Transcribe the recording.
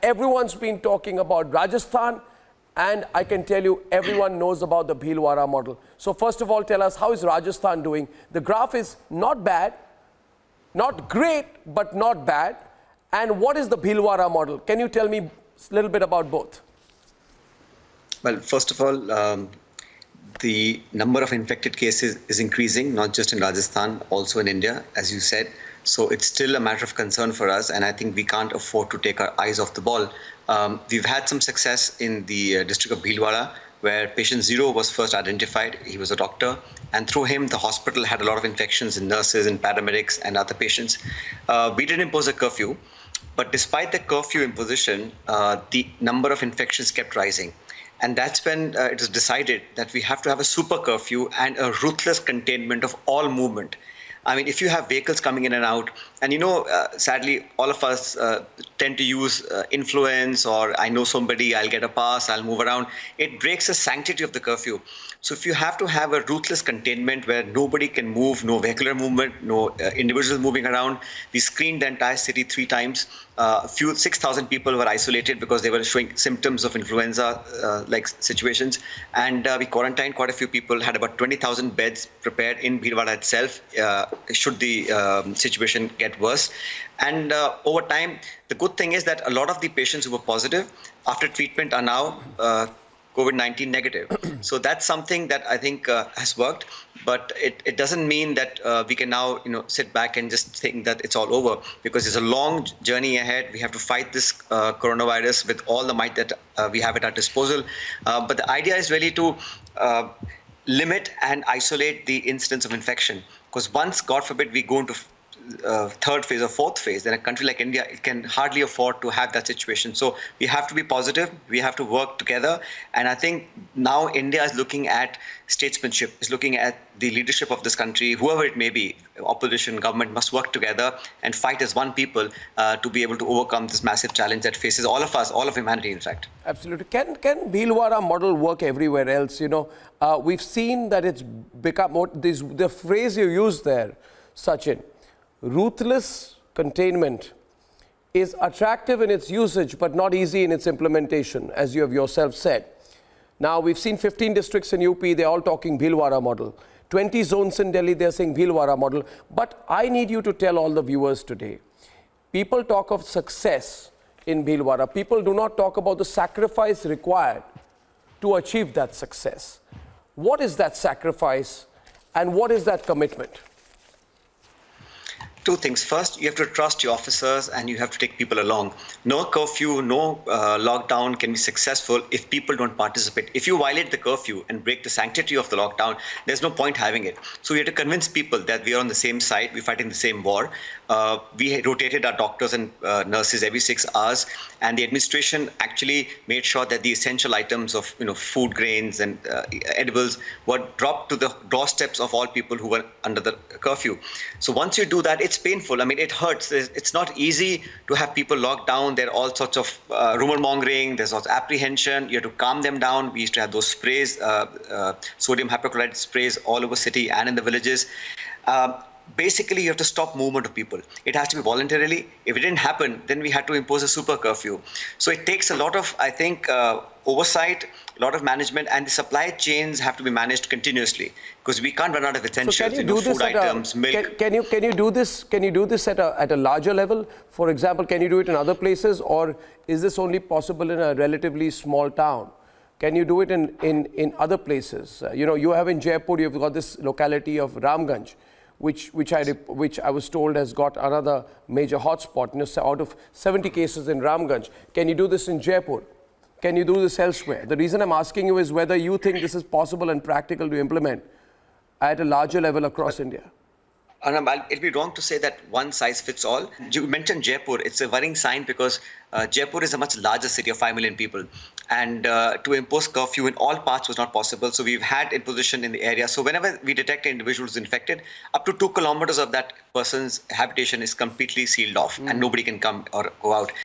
everyone's been talking about Rajasthan, and I can tell you everyone knows about the Bhilwara model. So first of all, tell us, how is Rajasthan doing? The graph is not bad, not great, but not bad. And what is the Bhilwara model? Can you tell me a little bit about both? Well, first of all, the number of infected cases is increasing, not just in Rajasthan, also in India, as you said. So it's still a matter of concern for us, and I think we can't afford to take our eyes off the ball. We've had some success in the district of Bhilwara, where patient 0 was first identified. He was a doctor, and through him, the hospital had a lot of infections in nurses and paramedics and other patients. We didn't impose a curfew, but despite the curfew imposition, the number of infections kept rising. And that's when it was decided that we have to have a super curfew and a ruthless containment of all movement. I mean, if you have vehicles coming in and out, and sadly, all of us tend to use influence, or I know somebody, I'll get a pass, I'll move around. It breaks the sanctity of the curfew. So if you have to have a ruthless containment where nobody can move, no vehicular movement, no individuals moving around, we screened the entire city 3 times. 6,000 people were isolated because they were showing symptoms of influenza-like situations. And we quarantined quite a few people, had about 20,000 beds prepared in Bhilwara itself, should the situation get worse. And over time, the good thing is that a lot of the patients who were positive after treatment are now COVID-19 negative. So that's something that I think has worked, but it doesn't mean that we can now sit back and just think that it's all over, because there's a long journey ahead. We have to fight this coronavirus with all the might that we have at our disposal. But the idea is really to limit and isolate the incidence of infection, because once, God forbid, we go into 3rd phase or 4th phase, then a country like India, it can hardly afford to have that situation. So we have to be positive. We have to work together. And I think now India is looking at statesmanship, is looking at the leadership of this country, whoever it may be, opposition, government, must work together and fight as one people to be able to overcome this massive challenge that faces all of us, all of humanity, in fact. Absolutely. Can Bhilwara model work everywhere else? We've seen that it's become more, the phrase you used there, Sachin, ruthless containment, is attractive in its usage, but not easy in its implementation, as you have yourself said. Now, we've seen 15 districts in UP, they're all talking Bhilwara model. 20 zones in Delhi, they're saying Bhilwara model. But I need you to tell all the viewers today, people talk of success in Bhilwara. People do not talk about the sacrifice required to achieve that success. What is that sacrifice and what is that commitment? 2 things. First, you have to trust your officers and you have to take people along. No curfew, no lockdown can be successful if people don't participate. If you violate the curfew and break the sanctity of the lockdown, there's no point having it. So we have to convince people that we are on the same side, we're fighting the same war. We rotated our doctors and nurses every 6 hours, and the administration actually made sure that the essential items of food grains and edibles were dropped to the doorsteps of all people who were under the curfew. So once you do that, it's painful. I mean, it hurts. It's not easy to have people locked down. There are all sorts of rumor mongering. There's also apprehension. You have to calm them down. We used to have those sprays, sodium hypochlorite sprays all over city and in the villages. Basically, you have to stop movement of people. It has to be voluntarily. If it didn't happen, then we had to impose a super curfew. So it takes a lot of, I think, oversight, a lot of management, and the supply chains have to be managed continuously, because we can't run out of essentials, food items, milk. Can you do this? Can you do this at a larger level? For example, can you do it in other places, or is this only possible in a relatively small town? Can you do it in other places? You have in Jaipur, you've got this locality of Ramganj, which I was told has got another major hotspot. Out of 70 cases in Ramganj, can you do this in Jaipur? Can you do this elsewhere? The reason I'm asking you is whether you think this is possible and practical to implement at a larger level across India. It'd be wrong to say that one size fits all. You mentioned Jaipur. It's a worrying sign because Jaipur is a much larger city of 5 million people. And to impose curfew in all parts was not possible. So we've had imposition in the area. So whenever we detect an individual who's infected, up to 2 kilometers of that person's habitation is completely sealed off and nobody can come or go out.